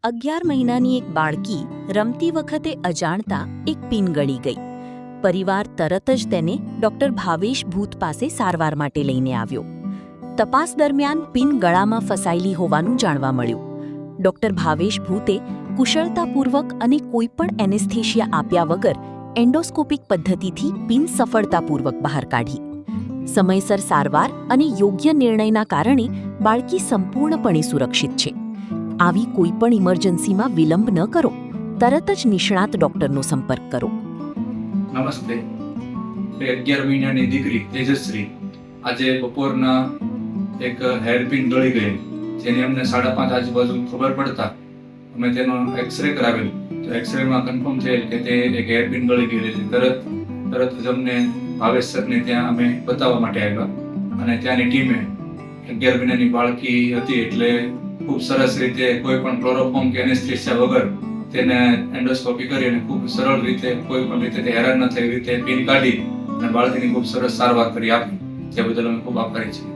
11 મહિનાની એક બાળકી રમતી વખતે અજાણતા એક પિન ગળી ગઈ. પરિવાર તરત જ તેને ડોક્ટર ભાવેશ ભૂત પાસે સારવાર માટે લઈને આવ્યો. તપાસ દરમિયાન પિન ગળામાં ફસાયેલી હોવાનું જાણવા મળ્યું. ડોક્ટર ભાવેશ ભૂતે કુશળતાપૂર્વક અને કોઈપણ એનેસ્થેશિયા આપ્યા વગર એન્ડોસ્કોપિક પદ્ધતિથી પિન સફળતાપૂર્વક બહાર કાઢી. સમયસર સારવાર અને યોગ્ય નિર્ણયના કારણે બાળકી સંપૂર્ણપણે સુરક્ષિત છે. આવી કોઈપણ ઇમરજન્સીમાં વિલંબ ન કરો. તરત જ નિષ્ણાત ડોક્ટરનો સંપર્ક કરો. નમસ્તે. 11 મહિનાની દીકરી તેજશ્રી આજે બપોરના એક હેરપિન ગળી ગઈ, જેની અમને 5:30 આજુબાજુ ખબર પડતા અમે તેનો એક્સરે કરાવેલ. તો એક્સરેમાં કન્ફર્મ થયેલ કે તે એક હેરપિન ગળી ગયેલી. તરત જ અમને ભાવેશ સરને ત્યાં અમે બતાવવા માટે આવ્યા અને ત્યાંની ટીમે 11 મહિનાની બાળકી હતી એટલે ખૂબ સરસ રીતે કોઈ પણ ક્લોરોફોર્મ કે એનેસ્થેસિયા વગર તેને એન્ડોસ્કોપી કરી અને ખૂબ સરળ રીતે કોઈ પણ રીતે તે હેરાન ન થઈ રીતે પિન કાઢી અને બાળકીની ખૂબ સરસ સારવાર કરી આપી. તે બદલ અમે ખૂબ આભારી છીએ.